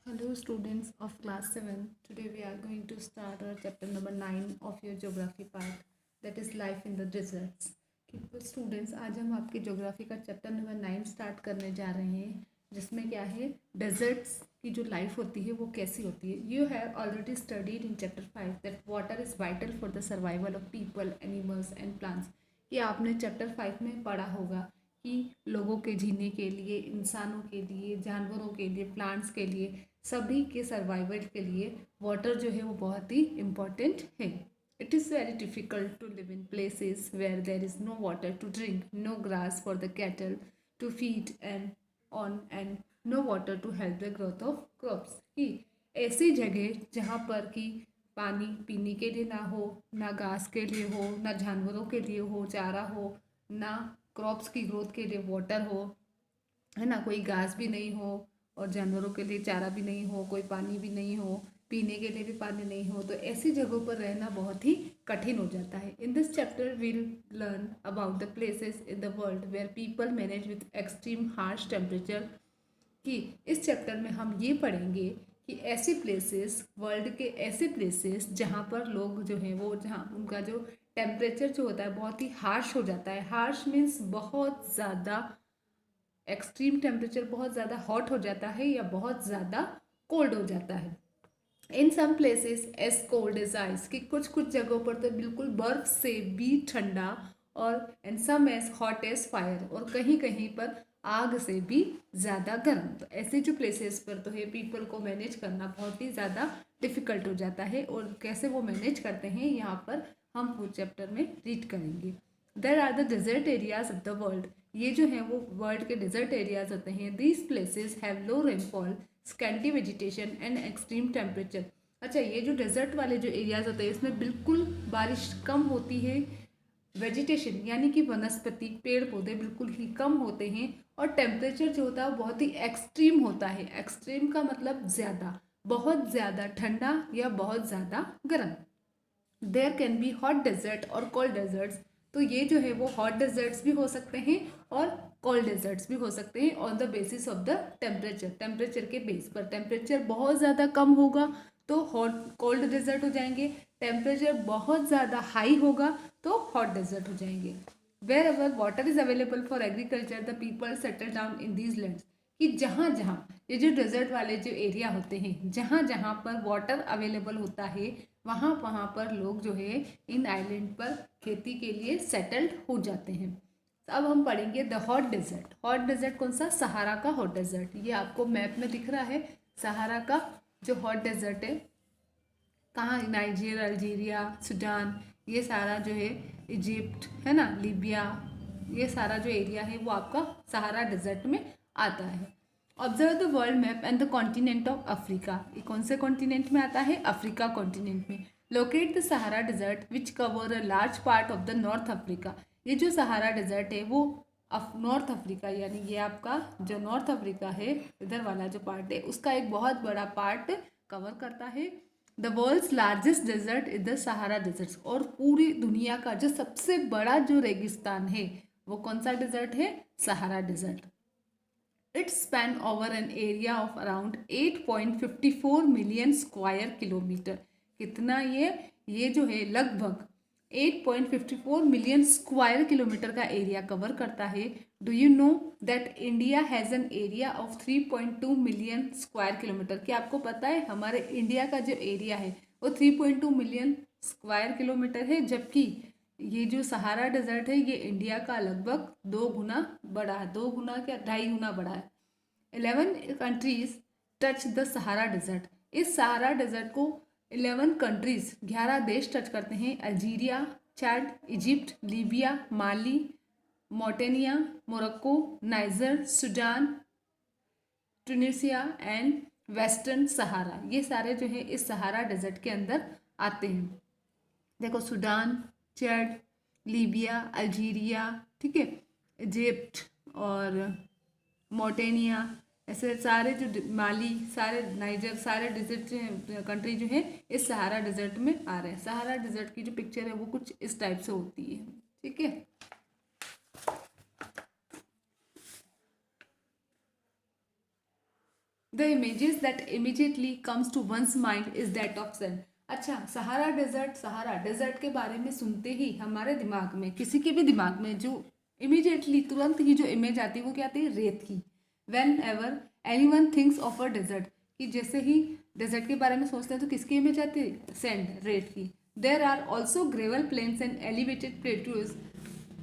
Hello students of class 7. Today we are going to start our chapter number 9 of your geography part, that is life in the deserts. Students आज हम आपके geography का chapter number 9 start करने जा रहे हैं, जिसमें क्या है डेजर्ट्स की जो लाइफ होती है वो कैसी होती है. You have already studied in chapter 5 that water is vital for the survival of people, animals and plants. ये आपने चैप्टर 5 में पढ़ा होगा कि लोगों के जीने के लिए, इंसानों के लिए, जानवरों के लिए, प्लांट्स के लिए, सभी के सर्वाइवल के लिए वाटर जो है वो बहुत ही इम्पॉर्टेंट है. It is very difficult to live in places where there is no water to drink, no grass for the cattle to feed and on, and no water to help the growth of crops. कि ऐसी जगह जहाँ पर कि पानी पीने के लिए ना हो, ना घास के लिए हो, ना जानवरों के लिए हो चारा हो, ना क्रॉप्स की ग्रोथ के लिए वाटर हो, है ना, कोई घास भी नहीं हो और जानवरों के लिए चारा भी नहीं हो, कोई पानी भी नहीं हो, पीने के लिए भी पानी नहीं हो, तो ऐसी जगहों पर रहना बहुत ही कठिन हो जाता है. In this chapter we'll learn about the places in the world where people manage with extreme harsh temperature. कि इस चैप्टर में हम ये पढ़ेंगे कि ऐसे प्लेसेस, वर्ल्ड के ऐसे प्लेसेस जहाँ पर लोग जो हैं वो, जहाँ उनका जो टेम्परेचर जो होता है बहुत ही हार्श हो जाता है. हार्श मीन्स बहुत ज़्यादा एक्सट्रीम टेम्परेचर, बहुत ज़्यादा हॉट हो जाता है या बहुत ज़्यादा कोल्ड हो जाता है. In some places as cold as ice, कि कुछ कुछ जगहों पर तो बिल्कुल बर्फ से भी ठंडा, और and some as hot as fire, और कहीं कहीं पर आग से भी ज़्यादा गर्म. तो ऐसे जो प्लेसेस पर तो है पीपल को मैनेज करना बहुत ही ज़्यादा डिफ़िकल्ट हो जाता है, और कैसे वो मैनेज करते हैं यहाँ पर हम पूरे चैप्टर में रीड करेंगे. There are the desert areas of the world. ये जो है वो वर्ल्ड के डेजर्ट एरियाज होते हैं. These places have low rainfall, scanty vegetation and extreme temperature. अच्छा, ये जो डेजर्ट वाले जो एरियाज होते हैं इसमें बिल्कुल बारिश कम होती है, वेजिटेशन यानी कि वनस्पति, पेड़ पौधे बिल्कुल ही कम होते हैं, और टेम्परेचर जो होता है वो बहुत ही एक्सट्रीम होता है. एक्सट्रीम का मतलब ज़्यादा, बहुत ज़्यादा ठंडा या बहुत ज़्यादा गर्म. There can be hot desert और कोल्ड डेजर्ट्स. तो ये जो है वो हॉट डेजर्ट्स भी हो सकते हैं और कोल्ड डेजर्ट्स भी हो सकते हैं on the basis of the temperature. Temperature के बेस पर टेम्परेचर बहुत ज़्यादा कम होगा तो हॉट कोल्ड डेजर्ट हो जाएंगे, टेम्परेचर बहुत ज़्यादा हाई होगा तो हॉट डेजर्ट हो जाएंगे. Wherever water is available for agriculture the people settle down in these lands. कि जहाँ जहाँ ये जो डेजर्ट वाले जो एरिया होते हैं, जहाँ जहाँ पर वाटर अवेलेबल होता है, वहाँ वहाँ पर लोग जो है इन आइलैंड पर खेती के लिए सेटल्ड हो जाते हैं. अब हम पढ़ेंगे the hot desert. Hot desert कौन सा? सहारा का हॉट डेजर्ट. ये आपको मैप में दिख रहा है. सहारा का जो हॉट डेजर्ट है कहाँ? नाइजीरिया, अल्जीरिया, सूडान, ये सारा जो है, इजिप्ट है ना, लीबिया, ये सारा जो एरिया है वो आपका सहारा डेजर्ट में आता है. Observe the world map and the continent of Africa. ये कौन से कॉन्टिनेंट में आता है? अफ्रीका कॉन्टिनेंट में. Locate the Sahara desert which cover a large part of the north Africa. ये जो सहारा डेजर्ट है वो नॉर्थ अफ्रीका, यानी ये आपका जो नॉर्थ अफ्रीका है, इधर वाला जो पार्ट है उसका एक बहुत बड़ा पार्ट कवर करता है. The world's largest desert is the Sahara desert. और पूरी दुनिया का जो सबसे बड़ा जो रेगिस्तान है वो कौन सा डेजर्ट है? Sahara desert. It span over an area of around 8.54 million square kilometre. कितना ये जो है लगभग 8.54 मिलियन स्क्वायर किलोमीटर का एरिया कवर करता है. Do you know that India has an area of 3.2 million square kilometre. क्या आपको पता है हमारे इंडिया का जो एरिया है वो 3.2 मिलियन स्क्वायर किलोमीटर है, जबकि ये जो सहारा डेजर्ट है ये इंडिया का लगभग 2 गुना बड़ा है. 2 गुना क्या, 2.5 गुना बड़ा है. 11 countries touch the Sahara desert. इस सहारा डेजर्ट को 11 कंट्रीज, 11 देश टच करते हैं. Algeria, Chad, Egypt, Libya, Mali, Mauritania, Morocco, Niger, Sudan, Tunisia and western Sahara. ये सारे जो है इस सहारा डेजर्ट के अंदर आते हैं. देखो, सूडान, चैड, लीबिया, अल्जीरिया, ठीक है, इजिप्ट और मोटेनिया, ऐसे सारे जो माली, सारे नाइजर, सारे डिजर्ट जो हैं, कंट्री जो है इस सहारा डिजर्ट में आ रहे हैं. सहारा डिजर्ट की जो पिक्चर है वो कुछ इस टाइप से होती है. ठीक है. The images that immediately comes to one's mind is that of sand. अच्छा, सहारा डेजर्ट के बारे में सुनते ही हमारे दिमाग में, किसी के भी दिमाग में जो इमीडिएटली तुरंत ही जो इमेज आती है वो क्या आती है, रेत की। Whenever anyone thinks of a desert, कि जैसे ही डेजर्ट के बारे में सोचते हैं तो किसकी इमेज आती है, सैंड, रेत की। There are also gravel plains and elevated plateaus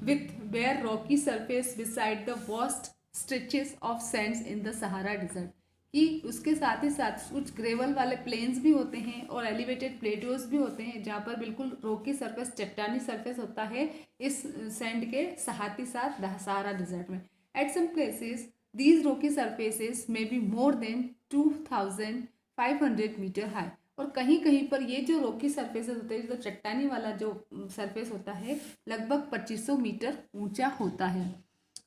with bare rocky surface beside the vast stretches of sands in the Sahara desert, कि उसके साथ ही साथ कुछ ग्रेवल वाले प्लेन्स भी होते हैं और एलिवेटेड प्लेटोज भी होते हैं जहाँ पर बिल्कुल रोकी सरफेस, चट्टानी सरफेस होता है इस सैंड के साथ ही साथ सहारा डिजर्ट में। At some places these rocky surfaces may be more than 2500 metre high, और कहीं कहीं पर ये जो रोकी सरफेसेस होते हैं, जो चट्टानी वाला जो सरफेस होता है, लगभग 2500 मीटर ऊंचा होता है।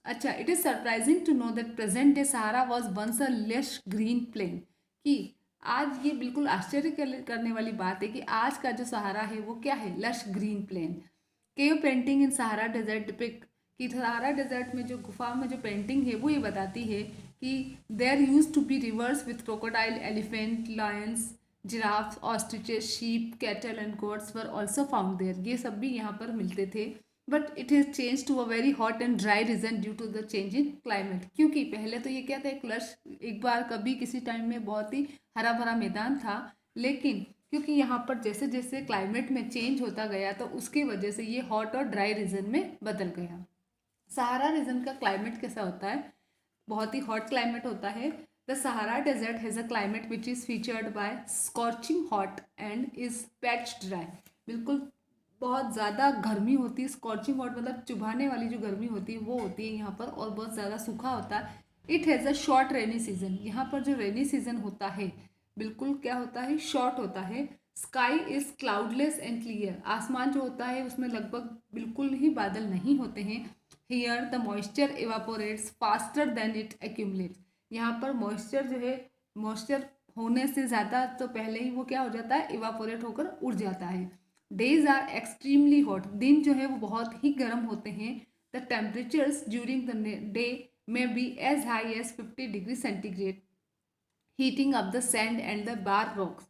अच्छा, it is surprising to know that present day Sahara was once a lush green plain, कि आज ये बिल्कुल आश्चर्य करने वाली बात है कि आज का जो सहारा है वो क्या है, lush green plain. Cave painting in Sahara desert depict, कि सहारा डेजर्ट में जो गुफा में जो पेंटिंग है वो ये बताती है कि there use to be rivers with crocodile, elephant, lions, giraffe, ostriches, sheep, cattle and goats were also found there, ये सब भी यहाँ पर मिलते थे। But it is change to a very hot and dry region due to the change in climate, क्योंकि पहले तो ये क्या था, एक लश, एक बार कभी किसी टाइम में बहुत ही हरा भरा मैदान था, लेकिन क्योंकि यहाँ पर जैसे जैसे क्लाइमेट में चेंज होता गया तो उसकी वजह से ये हॉट और ड्राई रीजन में बदल गया। सहारा रीजन का क्लाइमेट कैसा होता है, बहुत ही हॉट क्लाइमेट होता है। The Sahara desert has a climate which is featured by scorching hot and is parched dry, बिल्कुल बहुत ज़्यादा गर्मी होती है, स्कॉचिंग हॉट मतलब चुभाने वाली जो गर्मी होती है वो होती है यहाँ पर, और बहुत ज़्यादा सूखा होता है। It has a short rainy season, यहाँ पर जो रेनी सीजन होता है बिल्कुल क्या होता है, शॉर्ट होता है। Sky is cloudless and clear, आसमान जो होता है उसमें लगभग बिल्कुल ही बादल नहीं होते हैं। Here the moisture evaporates faster than it accumulates, यहाँ पर मॉइस्चर जो है, मॉइस्चर होने से ज़्यादा तो पहले ही वो क्या हो जाता है, इवापोरेट होकर उड़ जाता है। डेज आर एक्सट्रीमली हॉट, दिन जो है वो बहुत ही गर्म होते हैं। The temperatures during the day में be as high as 50 degree centigrade, heating up the sand and the bare rocks,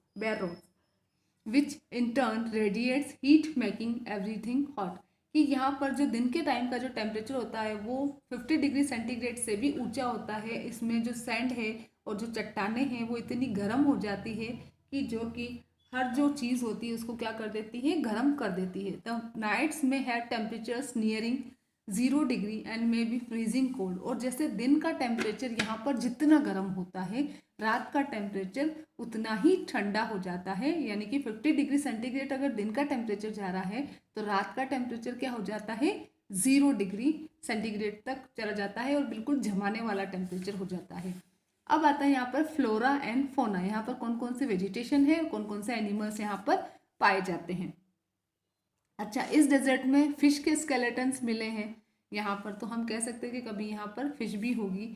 which in turn radiates heat making everything hot, कि यहाँ पर जो दिन के टाइम का जो टेम्परेचर होता है वो 50 डिग्री सेंटीग्रेड से भी ऊंचा होता है। इसमें जो सैंड है और जो चट्टाने हैं वो इतनी गर्म हो जाती है कि जो कि हर जो चीज़ होती है उसको क्या कर देती है, गर्म कर देती है। द नाइट्स में है temperatures nearing 0 degree and may be freezing cold, और जैसे दिन का टेम्परेचर यहाँ पर जितना गर्म होता है, रात का टेम्परेचर उतना ही ठंडा हो जाता है। यानी कि 50 डिग्री सेंटीग्रेड अगर दिन का टेम्परेचर जा रहा है तो रात का टेम्परेचर क्या हो जाता है, 0 डिग्री सेंटीग्रेड तक चला जाता है और बिल्कुल जमाने वाला टेम्परेचर हो जाता है। अब आता है यहाँ पर फ्लोरा एंड फोना, यहाँ पर कौन कौन से वेजिटेशन है, कौन कौन से एनिमल्स यहाँ पर पाए जाते हैं। अच्छा, इस डेजर्ट में फिश के स्केलेटन्स मिले हैं यहाँ पर, तो हम कह सकते हैं कि कभी यहाँ पर फिश भी होगी।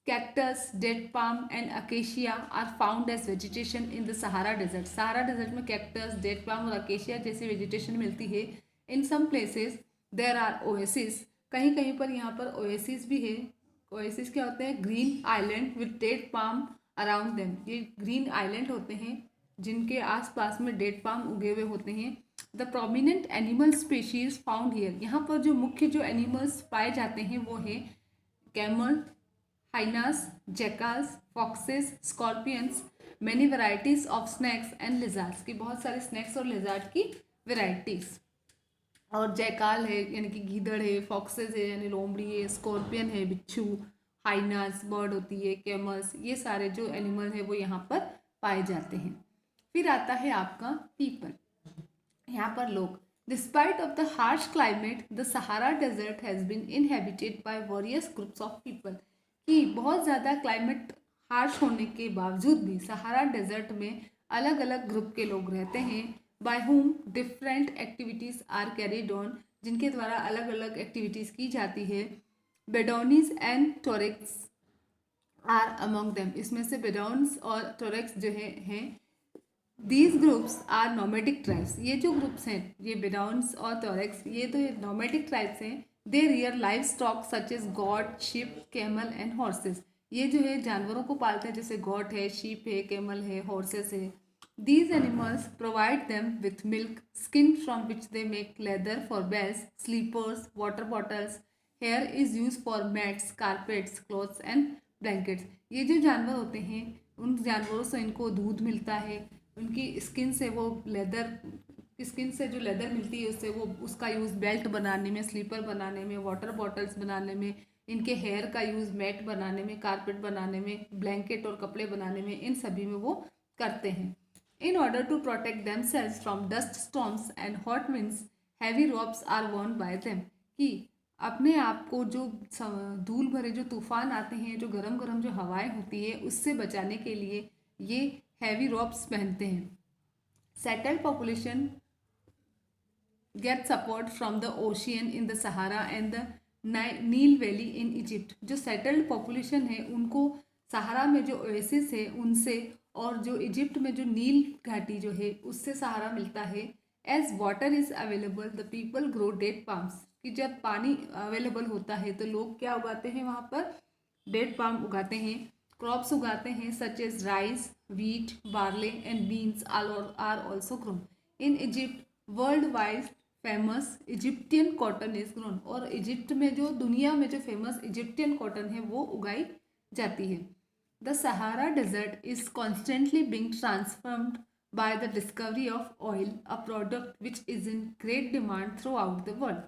Cactus, dead palm and acacia are found as vegetation in the Sahara desert, Sahara desert में कैक्टस, डेड पाम और अकेशिया जैसी वेजिटेशन मिलती है। In some places there are oasis, कहीं कहीं पर यहाँ पर ओएसिस भी है। ओएसिस क्या होते हैं, green island with dead palm around them, ये ग्रीन आइलैंड होते हैं जिनके आसपास में डेड पाम उगे हुए होते हैं। The prominent animal species found here, यहाँ पर जो मुख्य जो एनिमल्स पाए जाते हैं वो है camel, hyenas, jackals, foxes, scorpions, many varieties of snakes and lizards, की बहुत सारे स्नैक्स और लिजार्ड की वेराइटीज। और जैकाल है यानी कि गीदड़ है, फॉक्सेस है यानी लोमड़ी है, स्कॉर्पियन है बिच्छू, हाइनास बर्ड होती है, कैमल्स, ये सारे जो एनिमल है वो यहाँ पर पाए जाते हैं। फिर आता है आपका पीपल, यहाँ पर लोग। Despite of the harsh climate the Sahara desert has been inhabited by various groups of people, कि बहुत ज़्यादा क्लाइमेट हार्श होने के बावजूद भी सहारा डेजर्ट में अलग अलग ग्रुप के लोग रहते हैं। By whom different activities are carried on, जिनके द्वारा अलग अलग एक्टिविटीज़ की जाती है। Bedouins and Tuaregs are among them, इसमें से बेडोन्स और टोरेक्स जो हैं। These groups are nomadic tribes, ये जो ग्रुप्स हैं, ये बेडोन्स और टोरेक्स, ये तो नोमेडिक ट्राइब्स हैं। They rear livestock such as goat, sheep, camel and horses, ये जो है जानवरों को पालते हैं, जैसे गॉट है, शीप है, कैमल है, हॉर्सेस है। These animals provide them with milk, skin from which they make leather for belts, sleepers, water bottles. Hair is used for mats, carpets, clothes and blankets. ये जो जानवर होते हैं उन जानवरों से इनको दूध मिलता है, उनकी स्किन से वो लेदर, स्किन से जो लेदर मिलती है उससे वो उसका यूज़ बेल्ट बनाने में, स्लीपर बनाने में, वाटर बॉटल्स बनाने में, इनके हेयर का यूज़ मैट बनाने में, कारपेट बनाने में, ब्लैंकेट और कपड़े बनाने में, इन सभी में वो करते हैं। In order to protect themselves from dust storms and hot winds, heavy ropes are worn by them. कि अपने आप को जो धूल भरे जो तूफान आते हैं, जो गरम गरम जो हवाएं होती है, उससे बचाने के लिए ये हैवी रोप्स पहनते हैं। Settled population get support from the ocean in the Sahara and the Nile Valley in Egypt. जो सेटल्ड पॉपुलेशन है उनको सहारा में जो ओएसिस है उनसे, और जो इजिप्ट में जो नील घाटी जो है उससे सहारा मिलता है। As water is available the people grow date palms, कि जब पानी अवेलेबल होता है तो लोग क्या उगाते हैं वहाँ पर, डेट पाम उगाते हैं। क्रॉप्स उगाते हैं such as rice, wheat, barley and beans are also grown in Egypt. Worldwide famous Egyptian cotton is grown, और इजिप्ट में जो दुनिया में जो फेमस इजिप्टियन कॉटन है वो उगाई जाती है। The Sahara Desert is constantly being transformed by the discovery of oil, a product which is in great demand throughout the world.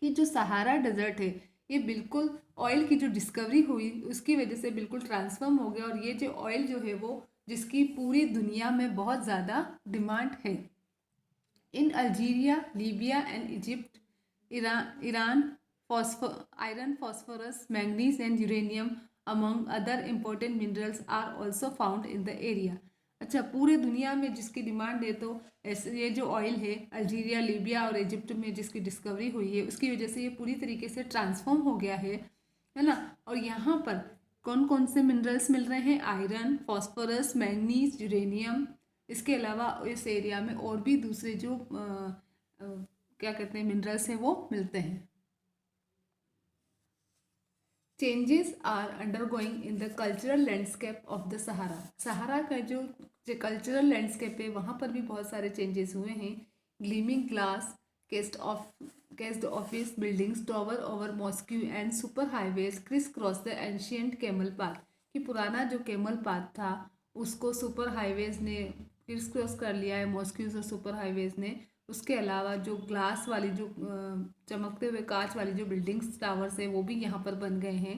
कि जो सहारा डेजर्ट है ये बिल्कुल ऑयल की जो डिस्कवरी हुई उसकी वजह से बिल्कुल ट्रांसफॉर्म हो गया, और ये जो ऑयल जो है वो जिसकी पूरी दुनिया में बहुत ज़्यादा डिमांड है। इन Algeria, Libya and Egypt, Iran iron, phosphorus, manganese and uranium among other important minerals are also found in the area. अच्छा, पूरे दुनिया में जिसकी डिमांड है, तो ऐसे ये जो ऑयल है अल्जीरिया, लीबिया और इजिप्ट में जिसकी डिस्कवरी हुई है उसकी वजह से ये पूरी तरीके से ट्रांसफॉर्म हो गया है ना। और यहाँ पर कौन कौन से मिनरल्स मिल रहे हैं, आयरन, फॉस्फोरस, मैंगनीज, यूरेनियम। इसके अलावा इस एरिया में और भी दूसरे जो क्या कहते हैं मिनरल्स हैं वो मिलते हैं। Changes are undergoing in the cultural landscape of the Sahara. Sahara का जो कल्चरल लैंडस्केप है वहाँ पर भी बहुत सारे चेंजेस हुए हैं। Gleaming glass, केस्ड office buildings, tower over mosque and super highways criss cross the ancient camel path. कि पुराना जो कैमल पाथ था उसको सुपर हाईवेज ने क्रिस क्रॉस कर लिया है, मॉस्क्यूज और सुपर हाईवेज ने। उसके अलावा जो ग्लास वाली जो चमकते हुए कांच वाली जो बिल्डिंग्स, टावर्स है वो भी यहाँ पर बन गए हैं।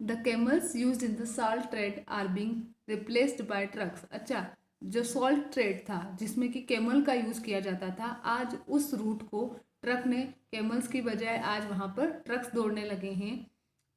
The camels used in the salt trade are being replaced by trucks. अच्छा, जो सॉल्ट ट्रेड था जिसमें कि कैमल का यूज़ किया जाता था, आज उस रूट को ट्रक ने कैमल्स की बजाय आज वहाँ पर ट्रक्स दौड़ने लगे हैं।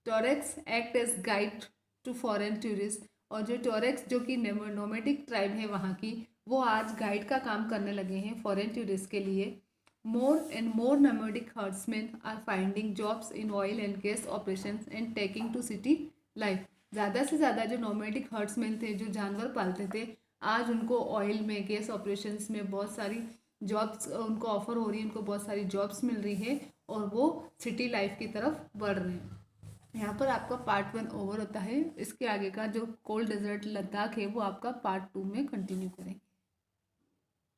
Tuaregs act as guide to foreign tourist, और जो टोरेक्स जो कि नोमैडिक ट्राइब है वहाँ की, वो आज गाइड का काम करने लगे हैं फॉरेन टूरिस्ट के लिए। More and more nomadic herdsmen are finding jobs in oil and gas operations and taking to city life. ज़्यादा से ज़्यादा जो नोमैडिक हर्ट्समैन थे, जो जानवर पालते थे, आज उनको ऑयल में, गैस ऑपरेशंस में बहुत सारी जॉब्स उनको ऑफर हो रही है, उनको बहुत सारी जॉब्स मिल रही है और वो सिटी लाइफ की तरफ बढ़ रहे हैं। यहाँ पर आपका पार्ट 1 ओवर होता है। इसके आगे का जो कोल्ड डेजर्ट लद्दाख है वो आपका पार्ट 2 में कंटिन्यू करेंगे।